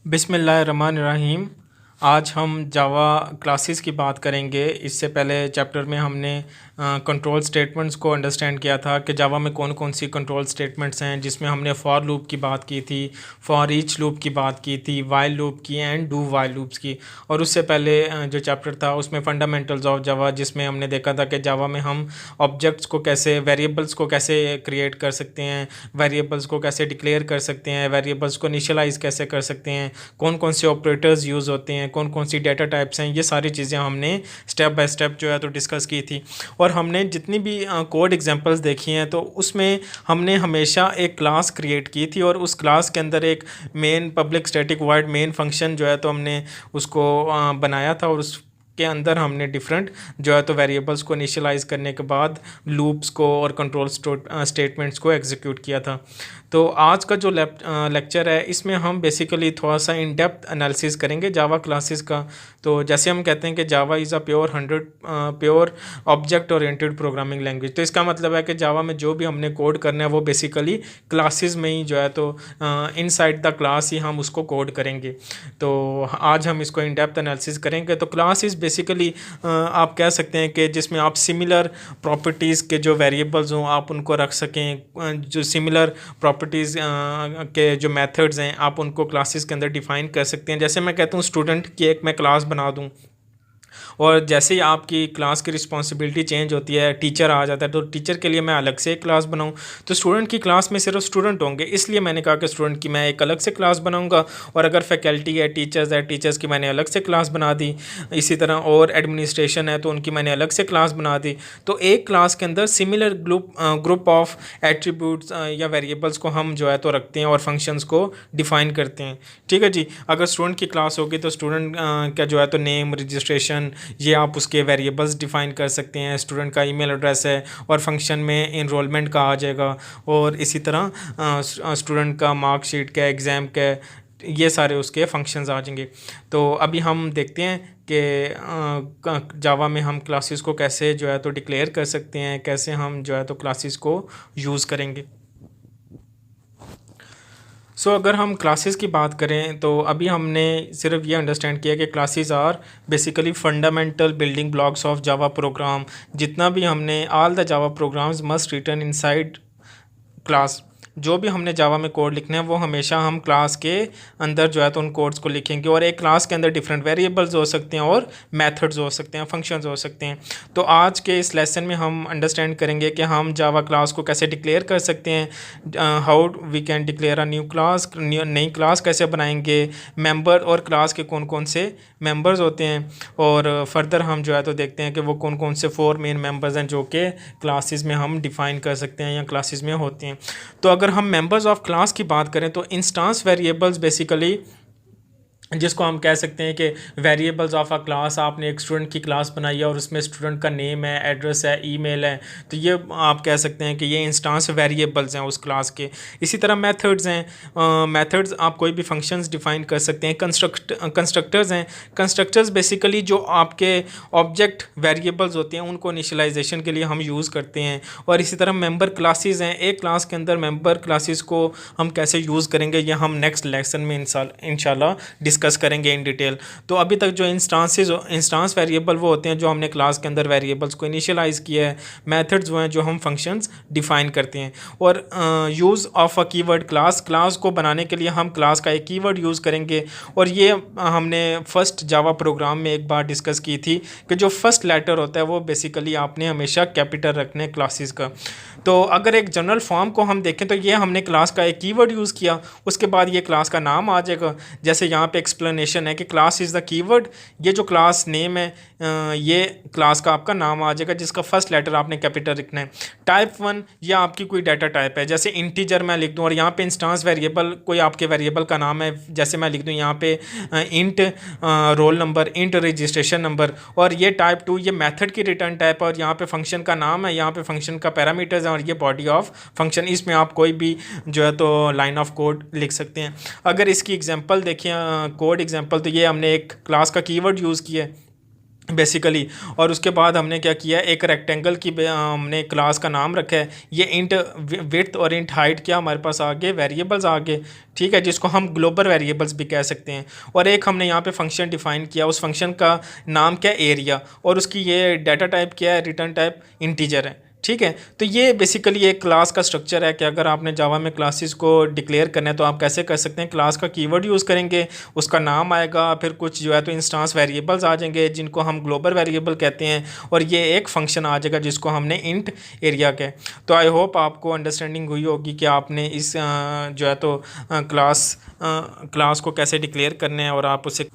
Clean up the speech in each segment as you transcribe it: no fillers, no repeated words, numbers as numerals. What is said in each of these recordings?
बिस्मिल्लाहिर्रहमानिर्रहीम। आज हम जावा क्लासेस की बात करेंगे। इससे पहले चैप्टर में हमने कंट्रोल स्टेटमेंट्स को अंडरस्टैंड किया था कि जावा में कौन कौन सी कंट्रोल स्टेटमेंट्स हैं, जिसमें हमने फॉर लूप की बात की थी, फॉर ईच लूप की बात की थी, वाइल लूप की एंड डू वाइल लूप्स की। और उससे पहले जो चैप्टर था उसमें फंडामेंटल्स ऑफ जावा, जिसमें हमने देखा था कि जावा में हम ऑब्जेक्ट्स को कैसे, वेरिएबल्स को कैसे क्रिएट कर सकते हैं, वेरिएबल्स को कैसे डिक्लेयर कर सकते हैं, वेरिएबल्स को इनिशियलाइज कैसे कर सकते हैं, कौन कौन से ऑपरेटर्स यूज़ होते हैं, कौन कौन सी डेटा टाइप्स हैं। ये सारी चीज़ें हमने स्टेप बाय स्टेप जो है तो डिस्कस की थी। और हमने जितनी भी कोड एग्जांपल्स देखी हैं तो उसमें हमने हमेशा एक क्लास क्रिएट की थी और उस क्लास के अंदर एक main public static void main function जो है तो हमने उसको बनाया था। और उस के अंदर हमने डिफरेंट जो है तो वेरिएबल्स को इनिशियलाइज करने के बाद लूप्स को और कंट्रोल स्टेटमेंट्स को एग्जीक्यूट किया था। तो आज का जो लेक्चर है इसमें हम बेसिकली थोड़ा सा इन डेप्थ एनालिसिस करेंगे जावा क्लासेस का। तो जैसे हम कहते हैं कि जावा is a pure object oriented programming language. तो इसका मतलब है कि जावा में जो भी हमने कोड करना है वो बेसिकली क्लासेस में ही जो है तो इनसाइड द क्लास ही हम उसको कोड करेंगे। तो आज हम इसको इन डेप्थ एनालिसिस करेंगे। तो क्लास इज़ बेसिकली आप कह सकते हैं कि जिसमें आप सिमिलर प्रॉपर्टीज़ के जो वेरिएबल्स हों आप उनको रख सकें, जो सिमिलर प्रॉपर्टीज़ के जो मेथड्स हैं आप उनको क्लासेस के अंदर डिफ़ाइन कर सकते हैं। जैसे मैं कहता हूँ स्टूडेंट की एक मैं क्लास बना दूँ, और जैसे ही आपकी क्लास की रिस्पॉन्सिबिलिटी चेंज होती है, टीचर आ जाता है, तो टीचर के लिए मैं अलग से एक क्लास बनाऊं। तो स्टूडेंट की क्लास में सिर्फ स्टूडेंट होंगे, इसलिए मैंने कहा कि स्टूडेंट की मैं एक अलग से क्लास बनाऊंगा। और अगर फैकल्टी है, टीचर्स की मैंने अलग से क्लास बना दी। इसी तरह और एडमिनिस्ट्रेशन है तो उनकी मैंने अलग से क्लास बना दी। तो एक क्लास के अंदर सिमिलर ग्रुप ऑफ एट्रीब्यूट्स या वेरिएबल्स को हम जो है तो रखते हैं और फंक्शंस को डिफाइन करते हैं। ठीक है जी। अगर स्टूडेंट की क्लास होगी तो स्टूडेंट का जो है तो नेम, रजिस्ट्रेशन, ये आप उसके वेरिएबल्स डिफ़ाइन कर सकते हैं। स्टूडेंट का ईमेल एड्रेस है और फंक्शन में इनरोलमेंट का आ जाएगा। और इसी तरह स्टूडेंट का मार्कशीट का, एग्ज़ाम का, ये सारे उसके फंक्शंस आ जाएंगे। तो अभी हम देखते हैं कि जावा में हम क्लासेस को कैसे जो है तो डिक्लेयर कर सकते हैं, कैसे हम जो है तो क्लासेस को यूज़ करेंगे। अगर हम क्लासेस की बात करें तो अभी हमने सिर्फ ये अंडरस्टैंड किया कि classes are basically fundamental building blocks of Java program. जितना भी हमने all the Java programs must return inside class. जो भी हमने जावा में कोड लिखना है वो हमेशा हम क्लास के अंदर जो है तो उन कोड्स को लिखेंगे। और एक क्लास के अंदर डिफरेंट वेरिएबल्स हो सकते हैं और मेथड्स हो सकते हैं, फंक्शंस हो सकते हैं। तो आज के इस लेसन में हम अंडरस्टैंड करेंगे कि हम जावा क्लास को कैसे डिक्लेयर कर सकते हैं, how we can declare a new class, नई क्लास कैसे बनाएंगे, मेंबर और क्लास के कौन कौन से मेंबर्स होते हैं। और फर्दर हम जो है तो देखते हैं कि वो कौन कौन से 4 मेन मेंबर्स हैं जो कि क्लासेस में हम डिफ़ाइन कर सकते हैं या क्लासेस में होते हैं। तो अगर हम मेंबर्स ऑफ क्लास की बात करें तो इंस्टांस वेरिएबल्स बेसिकली, जिसको हम कह सकते हैं कि वेरिएबल्स ऑफ अ क्लास, आपने एक स्टूडेंट की क्लास बनाई है और उसमें स्टूडेंट का नेम है, एड्रेस है, ईमेल है, तो ये आप कह सकते हैं कि ये इंस्टांस वेरिएबल्स हैं उस क्लास के। इसी तरह मेथड्स हैं, मेथड्स आप कोई भी फंक्शंस डिफाइन कर सकते हैं। कंस्ट्रक्टर्स हैं, कंस्ट्रक्टर्स बेसिकली जो आपके ऑब्जेक्ट वेरिएबल्स होते हैं उनको इनिशियलाइजेशन के लिए हम यूज़ करते हैं। और इसी तरह मेंबर क्लासेस हैं, एक क्लास के अंदर मेंबर क्लासेस को हम कैसे यूज़ करेंगे ये हम नेक्स्ट लेसन में इंशाल्लाह डिस्कस करेंगे इन डिटेल। तो अभी तक जो इंस्टांस वेरिएबल वो होते हैं जो हमने क्लास के अंदर वेरिएबल्स को इनिशियलाइज़ किया है। मेथड्स वो हैं जो हम फंक्शंस डिफाइन करते हैं। और use of a keyword class को बनाने के लिए हम क्लास का एक कीवर्ड यूज़ करेंगे। और ये हमने फर्स्ट जावा प्रोग्राम में एक बार डिस्कस की थी कि जो फर्स्ट लेटर होता है वो बेसिकली आपने हमेशा कैपिटल रखने क्लासेस का। तो अगर एक जनरल फॉर्म को हम देखें तो ये हमने क्लास का एक कीवर्ड यूज़ किया, उसके बाद ये क्लास का नाम आ जाएगा। जैसे यहाँ पे एक्सप्लेनेशन है कि क्लास इज़ द कीवर्ड, ये जो क्लास नेम है ये क्लास का आपका नाम आ जाएगा जिसका फर्स्ट लेटर आपने कैपिटल रखना है। टाइप 1 ये आपकी कोई डाटा टाइप है, जैसे इंटीजर मैं लिख दूँ और यहाँ पे इंस्टांस वेरिएबल कोई आपके वेरिएबल का नाम है, जैसे मैं लिख दूँ यहाँ पे int roll number, int registration number. और ये टाइप 2 ये मेथड की रिटर्न टाइप है और यहाँ पे फंक्शन का नाम है, यहाँ पे फंक्शन का पैरामीटर्स है और ये बॉडी ऑफ फंक्शन। इसमें आप कोई भी जो है तो लाइन ऑफ कोड लिख सकते हैं। अगर इसकी एग्जांपल देखिए, कोड एग्जांपल, तो ये हमने एक क्लास का कीवर्ड यूज़ किया है। बेसिकली। और उसके बाद हमने क्या किया, एक रेक्टेंगल की हमने क्लास का नाम रखा है। ये इंट विड्थ और इंट हाइट क्या हमारे पास आगे वेरिएबल्स आगे, ठीक है, जिसको हम ग्लोबल वेरिएबल्स भी कह सकते हैं। और एक हमने यहाँ पे फंक्शन डिफाइन किया, उस फंक्शन का नाम क्या है, एरिया, और उसकी ये डाटा टाइप क्या है, रिटर्न टाइप इंटीजर है, ठीक है। तो ये बेसिकली एक क्लास का स्ट्रक्चर है कि अगर आपने जावा में क्लासेस को डिक्लेयर करना है तो आप कैसे कर सकते हैं, क्लास का कीवर्ड यूज़ करेंगे, उसका नाम आएगा, फिर कुछ जो है तो इंस्टांस वेरिएबल्स आ जाएंगे जिनको हम ग्लोबल वेरिएबल कहते हैं, और ये एक फंक्शन आ जाएगा जिसको हमने इंट एरिया कहे। तो आई होप आपको अंडरस्टैंडिंग हुई होगी कि आपने इस जो है तो क्लास को कैसे डिक्लेयर करना है और आप उसे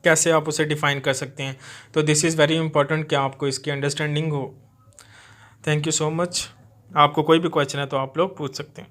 कैसे आप उसे डिफ़ाइन कर सकते हैं। तो दिस इज़ वेरी इंपॉर्टेंट कि आपको इसकी अंडरस्टैंडिंग हो। Thank you so much. आपको कोई भी क्वेश्चन है तो आप लोग पूछ सकते हैं।